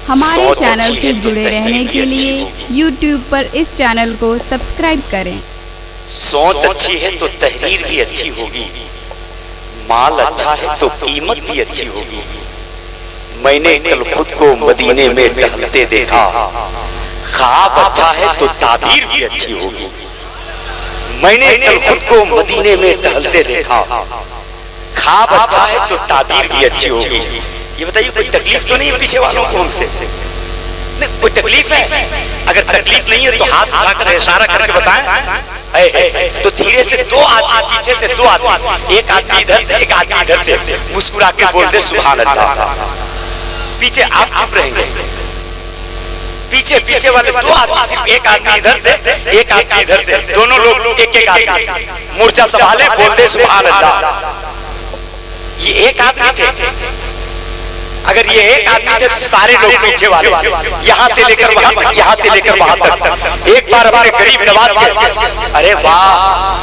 ہمارے چینل سے جڑے رہنے کے لیے یوٹیوب پر اس چینل کو سبسکرائب کریں۔ سوچ اچھی ہے تو تحریر بھی اچھی ہوگی، مال اچھا ہے تو قیمت بھی اچھی ہوگی۔ میں نے کل خود کو مدینے میں ٹہلتے دیکھا، خواب اچھا ہے تو تعبیر بھی اچھی ہوگی۔ میں نے کل خود کو مدینے میں ٹہلتے دیکھا، خواب اچھا ہے تو تعبیر بھی اچھی ہوگی۔ یہ بتائیے کوئی تکلیف تو نہیں ہے پیچھے والوں کو ہم سے؟ کوئی تکلیف ہے؟ اگر تکلیف نہیں ہے تو ہاتھ اٹھا کر اشارہ کر کے بتائیں تو دھیرے سے دو آدمی پیچھے سے دو آدمی، ایک آدمی ادھر سے ایک آدمی ادھر سے مسکرا کے بول دے سبحان اللہ۔ پیچھے آپ چپ رہیں گے، پیچھے والے دو آدمی، صرف ایک آدمی ادھر سے ایک آدمی ادھر سے، دونوں لوگ ایک ایک آدمی مورچہ سنبھالے بول دے سبحان اللہ۔ یہ ایک آدمی تھے، اگر یہ ایک آدمی تھے تو سارے لوگ پیچھے والے یہاں سے لے کر وہاں تک، یہاں سے لے کر وہاں تک ایک بار اپنے قریب نواز کے ارے واہ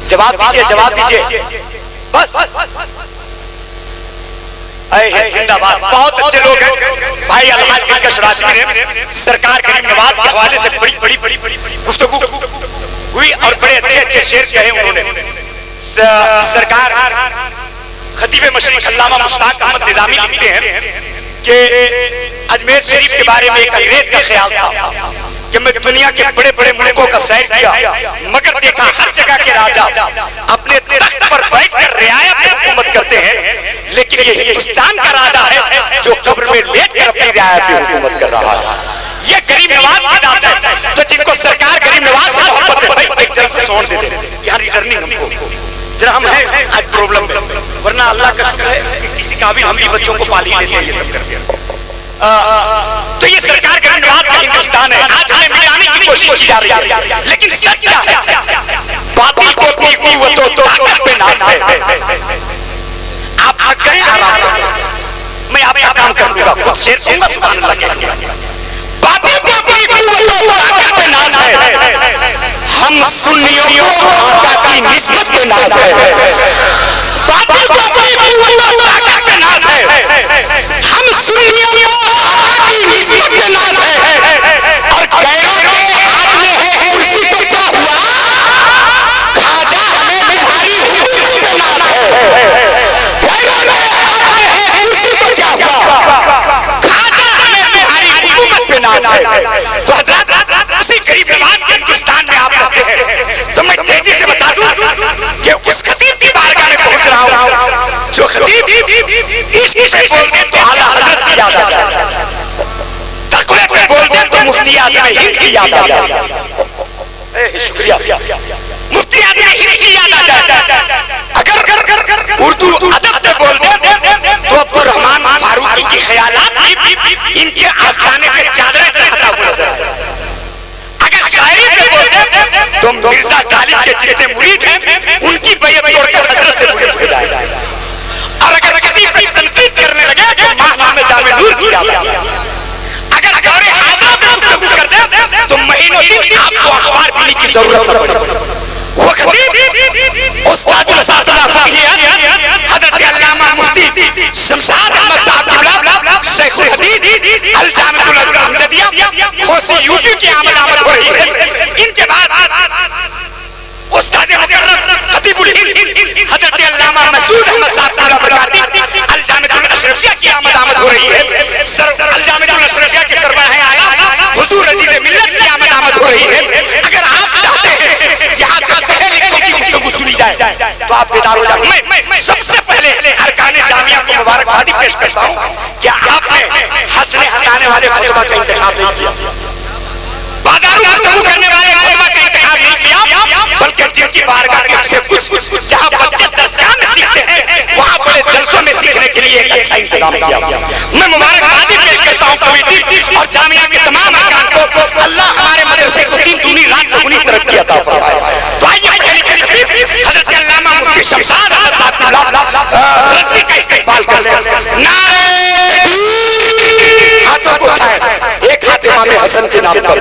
جواب دیجئے جواب دیجئے بس اے زندہ باد۔ بہت اچھے لوگ ہیں بھائی الحاج دلکش راجوی نے سرکار کریم نواز کے حوالے سے بڑی بڑی گفتگو ہوئی اور بڑے اچھے اچھے شعر کہے انہوں نے۔ سرکار خطیب مشرق علامہ مشتاق احمد نظامی لکھتے ہیں کہ اجمیر شریف کے بارے میں ایک انگریز کا خیال تھا کہ میں دنیا کے بڑے بڑے ملکوں کا سیر کیا مگر دیکھا ہر جگہ کے راجا اپنے تخت پر بیٹھ کر رعایا پہ حکومت کرتے ہیں، لیکن یہ ہندوستان کا راجا ہے جو قبر میں لیٹ کر اپنی رعایا پہ حکومت کر رہا ہے۔ یہ کریم نواز کی ذات ہے، تو جن کو سرکار کریم نواز سے محبت ہے بھائی ایک جگہ سے سون دے دے یہاں ریٹرننگ ہم کو ذرا ہم ہیں آج پروبلم میں، ورنہ اللہ کا شکر ہے کہ کسی قابل ہم بھی بچوں کو پال ہی لیتے ہیں یہ سب کر کے۔ تو یہ سرکار کریم نواز کا ہندوستان ہے، آج ہمیں مٹانے کی کوشش کی جا رہی ہے، لیکن سچ کیا ہے؟ باطل کو اپنی قوت و طاقت پہ ناز ہے۔ آپ تھک گئے آرام کریں، میں آپ کا کام کر لوں گا، خود شیر کہوں گا سبحان اللہ کے۔ باطل کو اپنی قوت و طاقت پہ ناز ہے، ہم سنیوں کو آقا کی نسبت پہ ناز ہے۔ باطل کو اپنی قوت و طاقت پہ ناز ہے، ہم سنیوں کو آقا کی نسبت پہ ناز ہے۔ اور غیروں کے ہاتھ میں ہے کرسی تو کیا ہوا، خواجہ ہمیں تمہاری حکومت پہ ناز ہے۔ غیروں کے ہاتھ میں ہے کرسی تو کیا ہوا، خواجہ ہمیں تمہاری حکومت پہ ناز ہے۔ تو حضرات اسی قریب نواز کے ہندوستان میں آپ رہتے ہیں، تو میں تیزی سے بتا دوں کہ اس خطیب کی بارگاہ میں پہنچ رہا ہوں جو خطیب عشق پہ بول دے تو اعلیٰ حضرت کی یاد آ جائے، تقوی پہ بول دے تو مفتی اعظم ہند کی یاد آ جائے۔ شکریہ، مفتی اعظم ہند کی یاد آ جائے۔ اگر اردو ادب پہ بول دے تو عبدالرحمن فاروقی کی خیالات ان کے آستانے پہ چادریں چڑھاتا ہوا نظر آ جائے۔ اگر شاعری پہ بول دے تو مرزا غالب کے جتنے مرید ہیں ان کی بیعت توڑ کر حضرت سے مرید ہو جائے۔ اور اگر کسی پہ تنقید کرنے لگے تو ماہنامہ جامع نور کی یاد آ جائے۔ اگر دور حاضرہ پہ گفتگو کر دے تو مہینوں دن آپ کو اخبار پڑھنے کی ضرورت نہ پڑے۔ وہ خطیب استاد الاساتذہ فقیہ حضرت علامہ مفتی شمشاد احمد صاحب قبلہ شیخ الحدیث الجامع الامجدیہ خوسی یوپی کی آمد ہو رہی ہے۔ ان کے بعد استاد مکرم خطیب الہند حضرت علامہ مسعود احمد صاحب قبلہ برکاتی الجامع الاشرفیہ کی آمد ہو رہی ہے۔ الجامع الاشرفیہ کے سربراہ اعلیٰ حضور عزیز ملت کی آمد ہو رہی ہے۔ اگر آپ چاہتے ہیں یہاں سے پڑھے لکھوں کی گفتگو سنی جائے تو آپ بیدار ہو جائیں۔ میں سب سے پہلے ارکان جامعہ کو مبارکبادی پیش کرتا ہوں کہ آپ نے ہنسنے ہنسانے والے خطبہ کا انتخاب نہیں کیا، بازاروں گفتگو کرنے والے خطبہ کا انتخاب نہیں کیا، بلکہ جن کی بارگاہ سے کچھ جہاں بچے درسگاہ میں سیکھتے ہیں وہاں بڑے جلسوں میں سیکھنے کے لیے ایک اچھا انتظام کیا۔ میں مبارکبادی پیش کرتا ہوں کمیٹی اور جامعہ کے تمام ارکان کو، اللہ ہمارے مدرسے کو دن دنی رات چگنی ترقی عطا فرمائے۔ تو آئیے پڑھے لکھے خطیب حضرت علامہ مفتی شمشاد احمد صاحب قبلہ رضوی کا استقبال کر لیں۔ نعرہ تکبیر، ہاتھوں کو اٹھائیں، ایک ہاتھ امام حسن کے نام پر،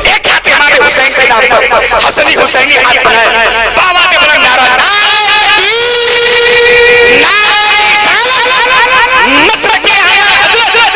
ایک ہاتھ امام حسین کے نام پر، حسنی حسینی ہاتھ بنائیں، باواز بلند نعرہ نعرہ تکبیر، نعرہ رسالت، مسلک اعلی حضرت